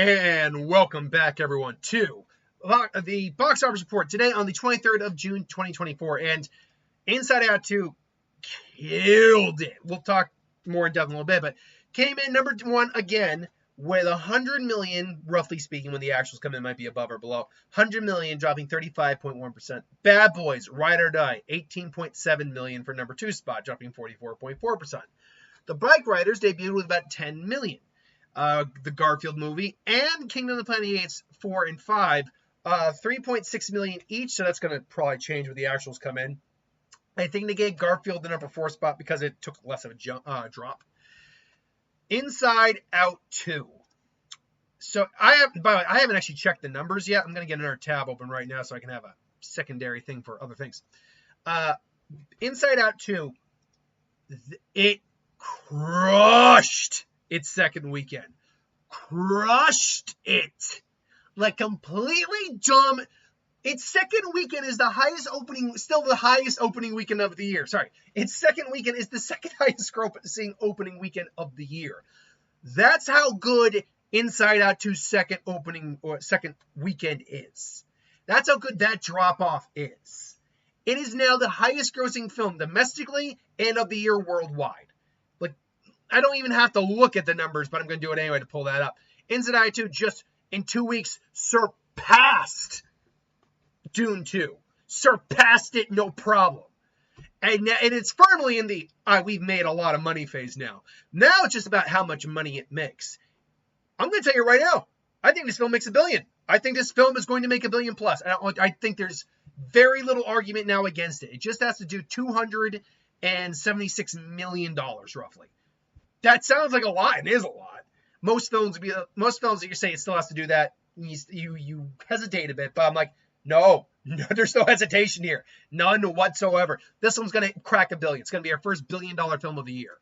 And welcome back, everyone, to the box office report today on the 23rd of June, 2024. And Inside Out 2 killed it. We'll talk more in depth in a little bit, but came in number one again with 100 million, roughly speaking, when the actuals come in, might be above or below. 100 million, dropping 35.1%. Bad Boys, Ride or Die, 18.7 million for number two spot, dropping 44.4%. The Bike Riders debuted with about 10 million. The Garfield movie and Kingdom of the Planet of the Apes 4 and 5, 3.6 million each, so that's going to probably change when the actuals come in. I think they gave Garfield the number 4 spot because it took less of a drop. Inside Out 2. So by the way, I haven't actually checked the numbers yet. I'm going to get another tab open right now so I can have a secondary thing for other things. Inside Out 2, it crushed its second weekend. Crushed it. Like completely dumb. Its second weekend is the highest opening, still the highest opening weekend of the year. Sorry. Its second weekend is the second highest grossing opening weekend of the year. That's how good Inside Out 2's second opening or second weekend is. That's how good that drop off is. It is now the highest grossing film domestically and of the year worldwide. I don't even have to look at the numbers, but I'm going to do it anyway to pull that up. Inside Out 2 just in 2 weeks surpassed Dune 2. Surpassed it, no problem. And it's firmly in the we've made a lot of money phase now. Now it's just about how much money it makes. I'm going to tell you right now, I think this film makes $1 billion. I think this film is going to make $1 billion plus. I think there's very little argument now against it. It just has to do $276 million roughly. That sounds like a lot. It is a lot. Most films that you say it still has to do that, you hesitate a bit. But I'm like, no, there's no hesitation here. None whatsoever. This one's going to crack $1 billion. It's going to be our first $1 billion film of the year.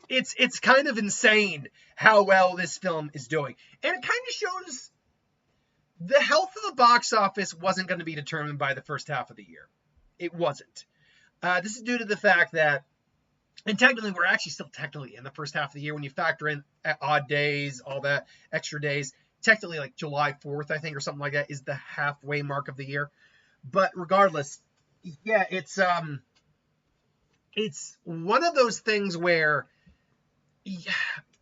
It's kind of insane how well this film is doing. And it kind of shows the health of the box office wasn't going to be determined by the first half of the year. It wasn't. This is due to the fact that, and technically, we're actually still technically in the first half of the year when you factor in odd days, all that, extra days. Technically, like July 4th, I think, or something like that, is the halfway mark of the year. But regardless, yeah, it's one of those things where,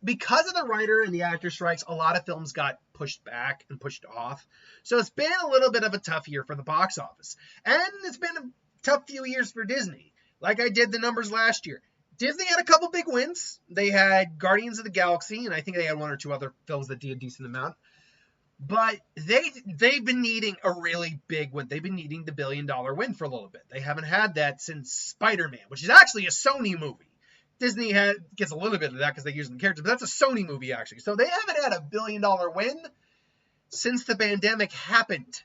because of the writer and the actor strikes, a lot of films got pushed back and pushed off. So it's been a little bit of a tough year for the box office. And it's been a tough few years for Disney. Like I did the numbers last year. Disney had a couple big wins. They had Guardians of the Galaxy, and I think they had one or two other films that did a decent amount. But they've been needing a really big win. They've been needing the $1 billion win for a little bit. They haven't had that since Spider-Man, which is actually a Sony movie. Disney gets a little bit of that because they use the characters, but that's a Sony movie, actually. So they haven't had a $1 billion win since the pandemic happened,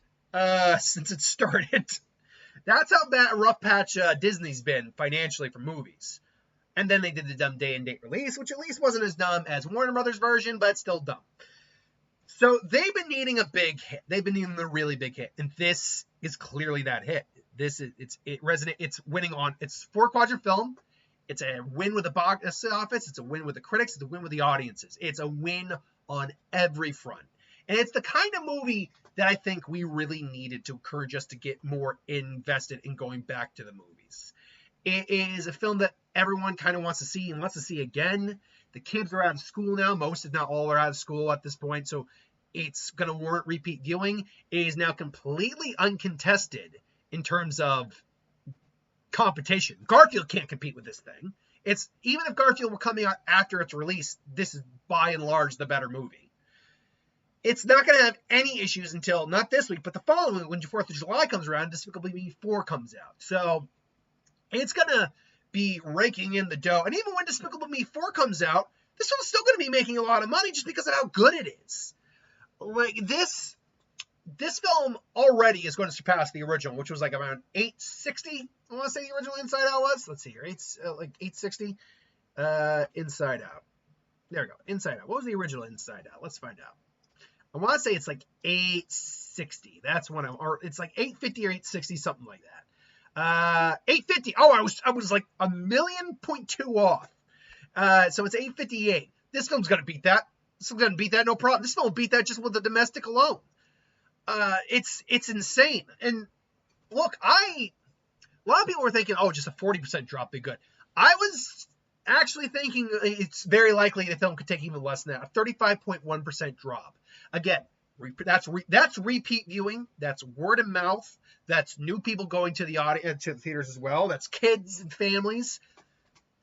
since it started. That's how bad rough patch Disney's been financially for movies. And then they did the dumb day and date release, which at least wasn't as dumb as Warner Brothers version, but still dumb. So they've been needing a big hit. They've been needing a really big hit, and this is clearly that hit. It's winning on. It's 4-quadrant film. It's a win with the box office. It's a win with the critics. It's a win with the audiences. It's a win on every front, and it's the kind of movie that I think we really needed to encourage us to get more invested in going back to the movies. It is a film that everyone kind of wants to see and wants to see again. The kids are out of school now. Most, if not all, are out of school at this point. So it's going to warrant repeat viewing. It is now completely uncontested in terms of competition. Garfield can't compete with this thing. Even if Garfield were coming out after its release, this is by and large the better movie. It's not going to have any issues until, not this week, but the following week when 4th of July comes around, Despicable Me 4 comes out. So it's going to be raking in the dough. And even when Despicable Me 4 comes out, this one's still going to be making a lot of money just because of how good it is. Like, this film already is going to surpass the original, which was like around $860. I want to say the original Inside Out was. Let's see here. Like $860. Inside Out. There we go. Inside Out. What was the original Inside Out? Let's find out. I want to say it's like $860. That's one. Or it's like $850 or $860, something like that. $850. Oh, I was like 1.2 million off. So it's $858. This film's gonna beat that. This is going to beat that no problem. This will beat that just with the domestic alone. It's insane. And look, a lot of people were thinking, oh, just a 40% drop be good. I was actually thinking it's very likely the film could take even less than that, a 35.1% drop. Again, that's repeat viewing, that's word of mouth, that's new people going to the theaters as well, that's kids and families.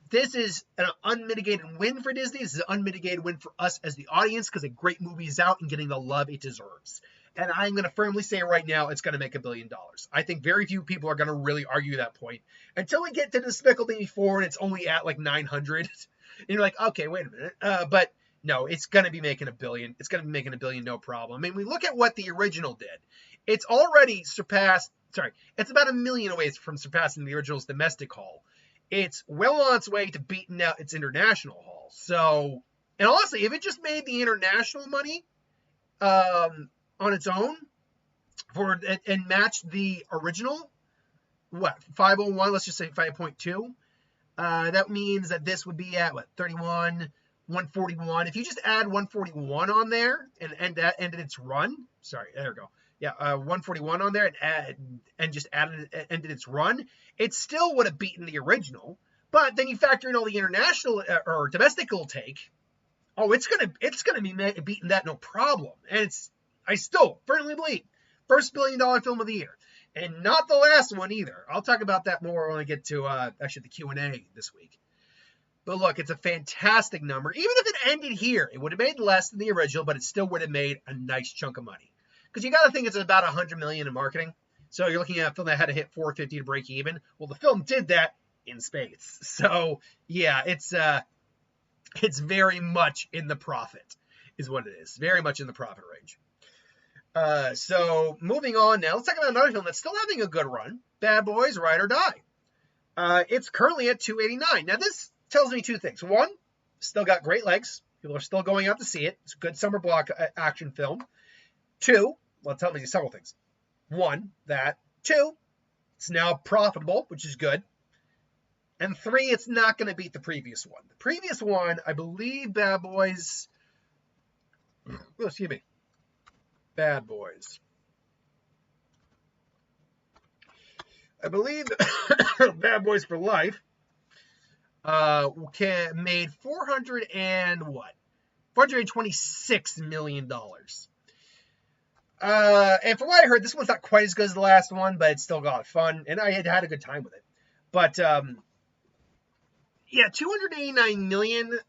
This is an unmitigated win for Disney. This is an unmitigated win for us as the audience because a great movie is out and getting the love it deserves. And I'm going to firmly say right now it's going to make $1 billion. I think very few people are going to really argue that point until we get to Despicable Me 4 and it's only at like 900. And you're like, okay, wait a minute. But no, it's going to be making $1 billion. It's going to be making $1 billion, no problem. I mean, we look at what the original did. It's already surpassed. It's about $1 million away from surpassing the original's domestic haul. It's well on its way to beating out its international haul. So, and honestly, if it just made the international money on its own and matched the original, 501, let's just say 5.2, that means that this would be at 31, 141. If you just add 141 on there and ended its run, there we go. Yeah, 141 on there and just ended its run, it still would have beaten the original. But then you factor in all the international or domestic will take. Oh, it's gonna be beating that no problem. And I still firmly believe first $1 billion film of the year, and not the last one either. I'll talk about that more when I get to actually the Q&A this week. But look, it's a fantastic number. Even if it ended here, it would have made less than the original, but it still would have made a nice chunk of money. Because you got to think it's about $100 million in marketing. So you're looking at a film that had to hit 450 to break even. Well, the film did that in spades. So yeah, it's very much in the profit, is what it is. Very much in the profit range. So moving on now, let's talk about another film that's still having a good run. Bad Boys: Ride or Die. It's currently at 289. Now this tells me two things. One, still got great legs. People are still going out to see it. It's a good summer block action film. Two, well, tell me several things. One, that. Two, it's now profitable, which is good. And three, it's not going to beat the previous one. The previous one, I believe Bad Boys. Oh, excuse me. Bad Boys. I believe Bad Boys for Life made $426 million. And from what I heard, this one's not quite as good as the last one, but it's still got fun, and I had a good time with it. But yeah, 289 million.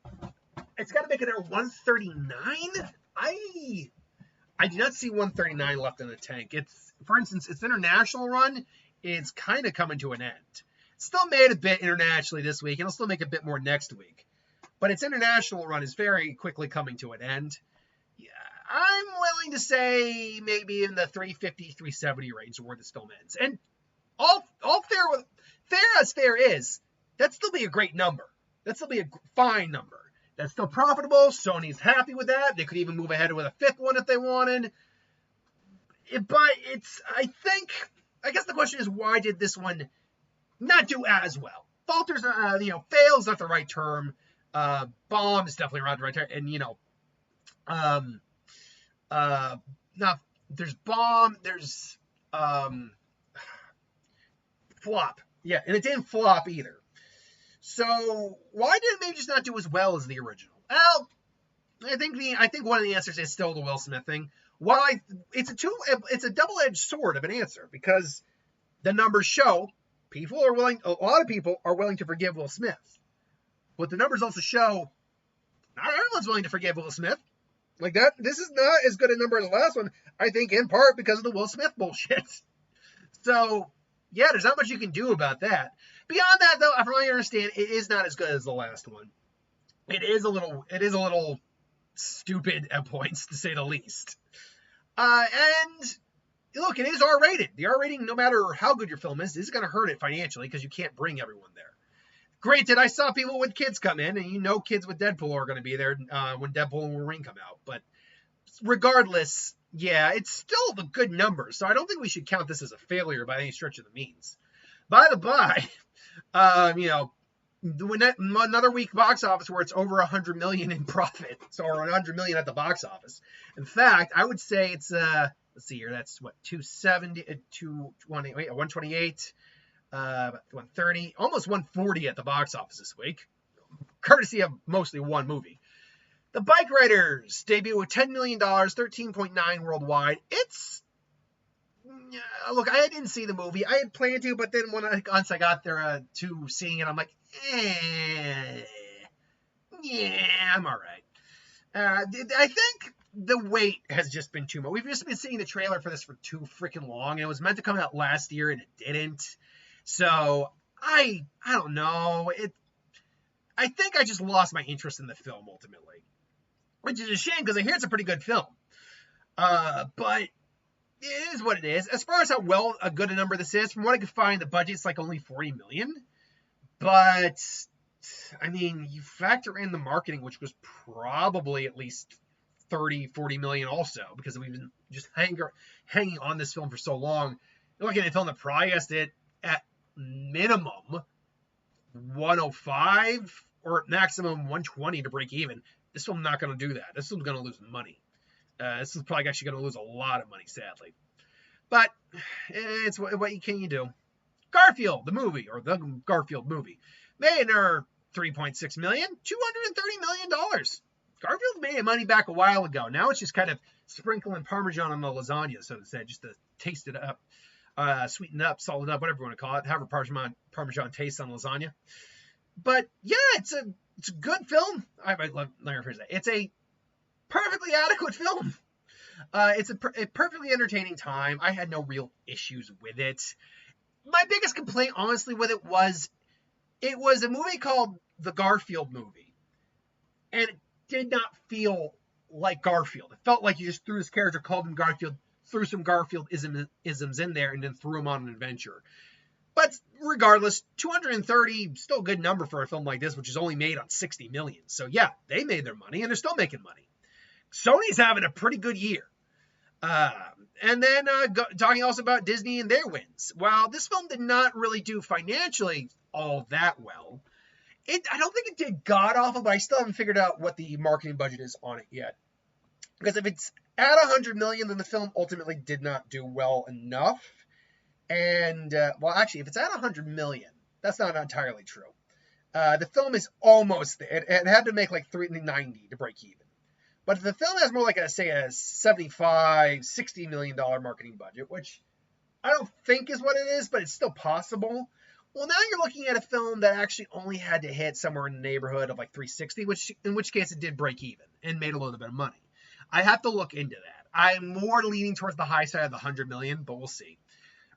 It's got to make it at 139. I do not see 139 left in the tank. It's, for instance, its international run is kind of coming to an end. It still made a bit internationally this week, and it'll still make a bit more next week. But its international run is very quickly coming to an end. I'm willing to say maybe in the 350, 370 range where this film ends. And all fair as fair is, that'd still be a great number. That'd still be a fine number. That's still profitable. Sony's happy with that. They could even move ahead with a fifth one if they wanted. But I guess the question is, why did this one not do as well? Falters, fails not the right term. Bomb is definitely not the right term. And, now there's bomb, there's flop. Yeah, and it didn't flop either. So why did it maybe just not do as well as the original? Well, I think one of the answers is still the Will Smith thing. Why it's a double-edged sword of an answer, because the numbers show a lot of people are willing to forgive Will Smith. But the numbers also show not everyone's willing to forgive Will Smith. Like that, this is not as good a number as the last one, I think, in part because of the Will Smith bullshit. So, yeah, there's not much you can do about that. Beyond that, though, from what I understand, it is not as good as the last one. It is a little stupid at points, to say the least. And look, it is R-rated. The R rating, no matter how good your film is going to hurt it financially because you can't bring everyone there. Granted, I saw people with kids come in, and kids with Deadpool are going to be there when Deadpool and Wolverine come out. But regardless, yeah, it's still a good number. So I don't think we should count this as a failure by any stretch of the means. By the by, another week box office where it's over 100 million in profit, so or 100 million at the box office. In fact, I would say it's let's see here, that's what 270, 220, 128, 130, almost 140 at the box office this week, courtesy of mostly one movie. The Bike Riders debut with $10 million, 13.9 worldwide. It's look, I didn't see the movie. I had planned to, but then once I got there to seeing it, I'm like, yeah, I'm all right. I think the wait has just been too much. We've just been seeing the trailer for this for too freaking long, and it was meant to come out last year, and it didn't. So I don't know. I think I just lost my interest in the film ultimately, which is a shame because I hear it's a pretty good film. But it is what it is. As far as how well a good a number this is, from what I could find, the budget's like only 40 million. But I mean, you factor in the marketing, which was probably at least 30, 40 million also, because we've been just hanging on this film for so long. You're looking at a film that probably has to hit at minimum 105 or maximum 120 to break even. This film's not going to do that. This film's going to lose money. This is probably actually going to lose a lot of money, sadly. But it's what can you do? Garfield, the movie, or the Garfield movie, made their $3.6 million, $230 million. Garfield made money back a while ago. Now it's just kind of sprinkling Parmesan on the lasagna, so to say, just to taste it up, sweeten it up, salt it up, whatever you want to call it. Have a Parmesan taste on lasagna. But yeah, it's a good film. Let me rephrase that. It's a perfectly adequate film. It's a perfectly entertaining time. I had no real issues with it. My biggest complaint, honestly, with it was a movie called The Garfield Movie. And it did not feel like Garfield. It felt like you just threw this character, called him Garfield, threw some Garfield isms in there, and then threw him on an adventure. But regardless, 230, still a good number for a film like this, which is only made on 60 million. So yeah, they made their money, and they're still making money. Sony's having a pretty good year. And then talking also about Disney and their wins. While this film did not really do financially all that well, I don't think it did god-awful, but I still haven't figured out what the marketing budget is on it yet. Because if it's at 100 million, then the film ultimately did not do well enough. And, well, actually, if it's at 100 million, that's not entirely true. The film is almost there. It had to make like 390 to break even. But if the film has more like a 75, $60 million marketing budget, which I don't think is what it is, but it's still possible. Well, now you're looking at a film that actually only had to hit somewhere in the neighborhood of like 360, in which case it did break even and made a little bit of money. I have to look into that. I'm more leaning towards the high side of the 100 million, but we'll see.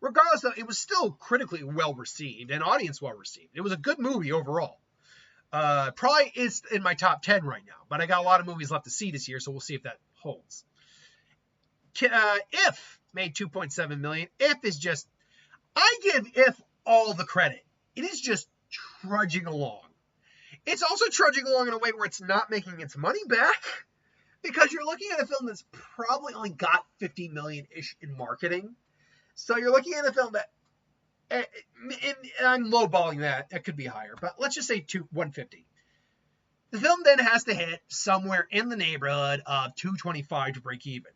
Regardless, though, it was still critically well received and audience well received. It was a good movie overall. Probably is in my top 10 right now, but I got a lot of movies left to see this year, so we'll see if that holds. If made 2.7 million. If is just, I give If all the credit. It is just trudging along. It's also trudging along in a way where it's not making its money back, because you're looking at a film that's probably only got 50 million-ish in marketing. So you're looking at a film that, and I'm lowballing that. It could be higher, but let's just say 150. The film then has to hit somewhere in the neighborhood of 225 to break even.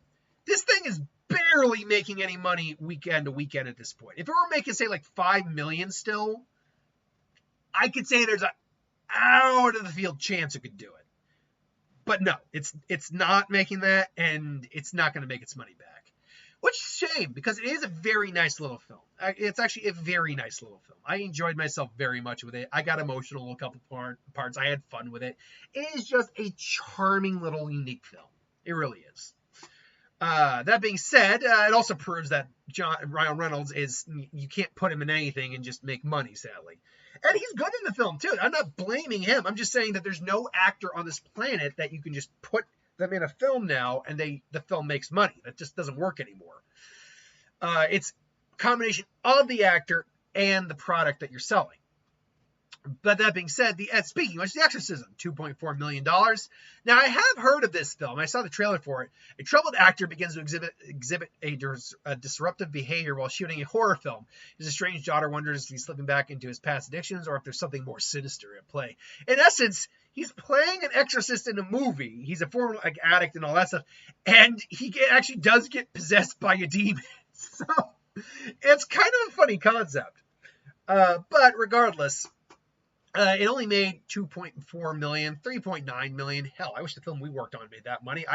This thing is barely making any money weekend to weekend at this point. If it were making, say, like 5 million still, I could say there's a out of the field chance it could do it. But no, it's not making that, and it's not going to make its money back. Which is a shame, because it is a very nice little film. It's actually a very nice little film. I enjoyed myself very much with it. I got emotional a couple parts. I had fun with it. It is just a charming little unique film. It really is. That being said, it also proves that Ryan Reynolds you can't put him in anything and just make money, sadly. And he's good in the film, too. I'm not blaming him. I'm just saying that there's no actor on this planet that you can just put them in a film now and the film makes money. That just doesn't work anymore. It's a combination of the actor and the product that you're selling. But that being said, speaking of which, The Exorcism, $2.4 million. Now, I have heard of this film. I saw the trailer for it. A troubled actor begins to exhibit a disruptive behavior while shooting a horror film. His estranged daughter wonders if he's slipping back into his past addictions or if there's something more sinister at play. In essence, he's playing an exorcist in a movie. He's a former addict and all that stuff. And he actually does get possessed by a demon. So, it's kind of a funny concept. But regardless... it only made $2.4 million, $3.9 million. Hell, I wish the film we worked on made that money.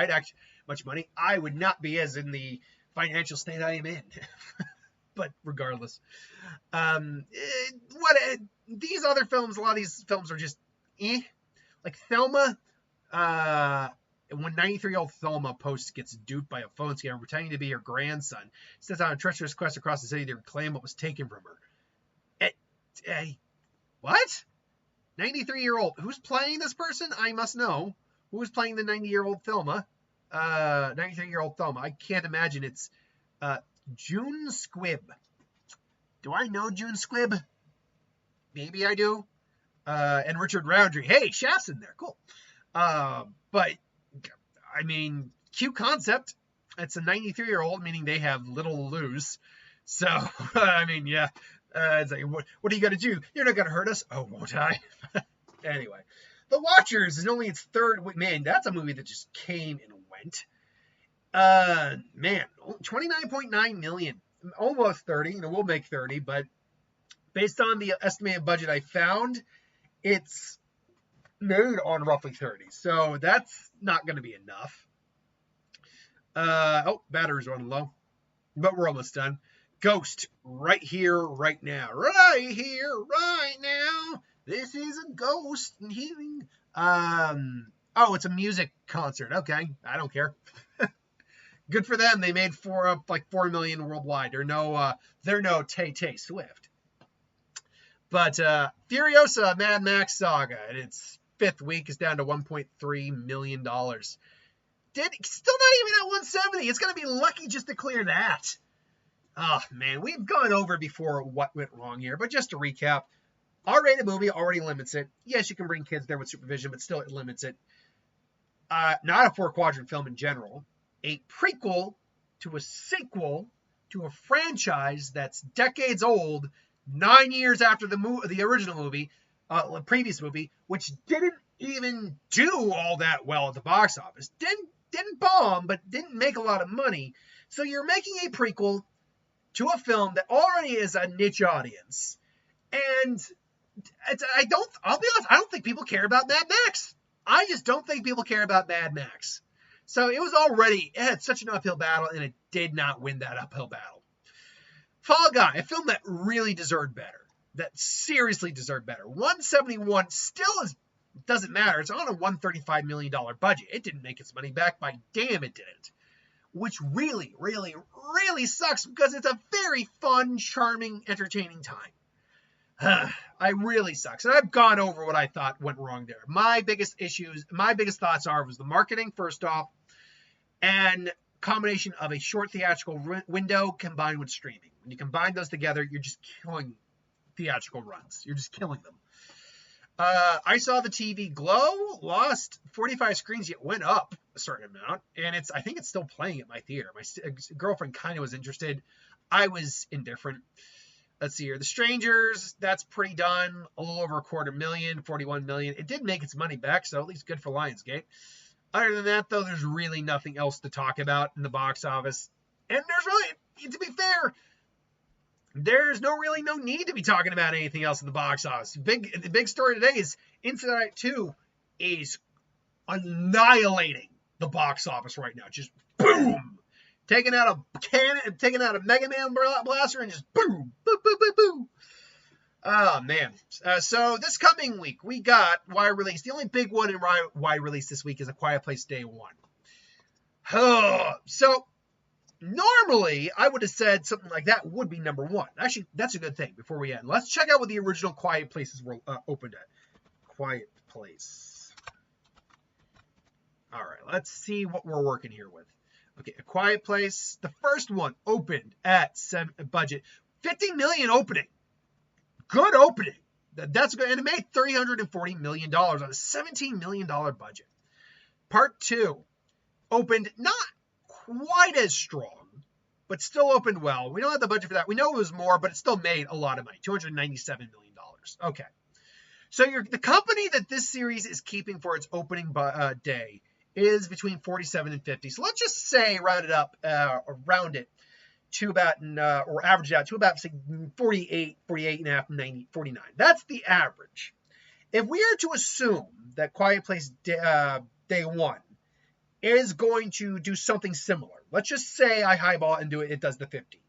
Much money. I would not be as in the financial state I am in. But regardless, these other films, a lot of these films are just like Thelma. When 93-year-old Thelma Post gets duped by a phone scammer pretending to be her grandson, sets on a treacherous quest across the city to reclaim what was taken from her. What? 93-year-old. Who's playing this person? I must know. Who is playing the 90-year-old Thelma? 93-year-old Thelma. I can't imagine it's June Squibb. Do I know June Squibb? Maybe I do. And Richard Roundtree. Hey, Shaft's in there. Cool. But, I mean, cute concept. It's a 93-year-old, meaning they have little to lose. So, I mean, yeah. It's like, what are you going to do? You're not going to hurt us? Oh, won't I? Anyway, The Watchers is only its third. Man, that's a movie that just came and went. Man, 29.9 million. Almost 30. We'll make 30, but based on the estimated budget I found, it's made on roughly 30. So that's not going to be enough. Battery's running low, but we're almost done. Ghost, right here, right now. Right here, right now. This is a ghost and healing. It's a music concert. Okay, I don't care. Good for them. They made 4 million worldwide. They're no Tay Swift. But Furiosa Mad Max Saga, in its 5th week, is down to $1.3 million. Still not even at 170. It's going to be lucky just to clear that. Oh, man, we've gone over before what went wrong here, but just to recap, R-rated movie already limits it. Yes, you can bring kids there with supervision, but still it limits it. Not a 4-quadrant film in general. A prequel to a sequel to a franchise that's decades old, 9 years after the original movie, the previous movie, which didn't even do all that well at the box office. Didn't bomb, but didn't make a lot of money. So you're making a prequel to a film that already is a niche audience. And I'll be honest, I don't think people care about Mad Max. I just don't think people care about Mad Max. So it had such an uphill battle, and it did not win that uphill battle. Fall Guy, a film that really deserved better. That seriously deserved better. 171 still doesn't matter. It's on a $135 million budget. It didn't make its money back. By damn, it didn't. Which really, really, really sucks because it's a very fun, charming, entertaining time. I really sucks. And I've gone over what I thought went wrong there. My biggest thoughts was the marketing, first off, and combination of a short theatrical window combined with streaming. When you combine those together, you're just killing theatrical runs. You're just killing them. I saw the TV glow, lost 45 screens, yet went up a certain amount, and I think it's still playing at my theater. My girlfriend kind of was interested. I was indifferent. Let's see here. The Strangers, that's pretty done. A little over $250,000, $41 million. It did make its money back, so at least good for Lionsgate. Other than that, though, there's really nothing else to talk about in the box office. And there's really, to be fair, there's no need to be talking about anything else in the box office. The big story today is Inside Out 2 is annihilating the box office right now. Just boom! Taking out a Mega Man blaster and just boom, boom, boom, boom, boom. Oh, man. So this coming week, we got wide release. The only big one in wide release this week is A Quiet Place Day 1. So normally, I would have said something like that would be number 1. Actually, that's a good thing before we end. Let's check out what the original Quiet Places were opened at. Quiet Place. All right, let's see what we're working here with. Okay, A Quiet Place. The first one opened at budget $50 million opening. Good opening. That's good. And it made $340 million on a $17 million budget. Part 2 opened not quite as strong, but still opened well. We don't have the budget for that. We know it was more, but it still made a lot of money, $297 million. Okay. So the company that this series is keeping for its opening day is between 47 and 50. So let's just say round it to about, or average it out to about, say, 48 and a half, 90, 49. That's the average. If we are to assume that Quiet Place day 1 is going to do something similar, let's just say I highball and it does the 50.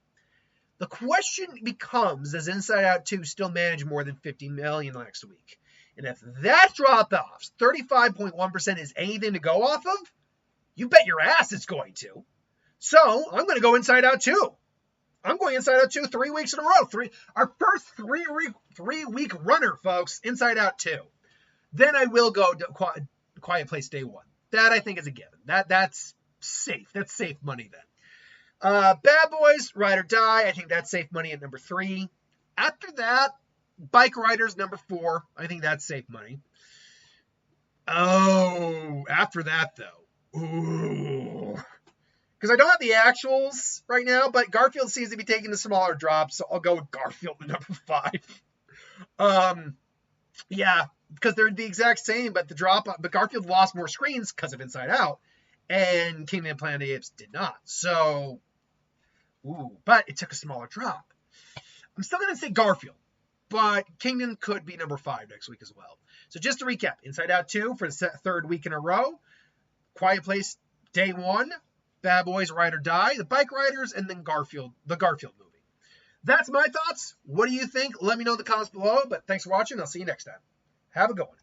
The question becomes, does Inside Out 2 still manage more than 50 million next week? And if that drop-off, 35.1%, is anything to go off of, you bet your ass it's going to. So I'm going to go Inside Out 2. I'm going Inside Out 2 3 weeks in a row. Our first three-week runner, folks, Inside Out 2. Then I will go to Quiet Place day 1. That I think is a given. That's safe. That's safe money then. Bad Boys, Ride or Die. I think that's safe money at number 3. After that, Bike Riders, number 4. I think that's safe money. Oh, after that, though. Ooh. Because I don't have the actuals right now, but Garfield seems to be taking the smaller drops, so I'll go with Garfield at number 5. Yeah, because they're the exact same, but Garfield lost more screens because of Inside Out, and Kingdom Planet of the Apes did not. So, but it took a smaller drop. I'm still going to say Garfield, but Kingdom could be number 5 next week as well. So just to recap, Inside Out 2 for the 3rd week in a row, Quiet Place day 1, Bad Boys, Ride or Die, the Bike Riders, and then the Garfield movie. That's my thoughts. What do you think? Let me know in the comments below, but thanks for watching. I'll see you next time. Have a good one.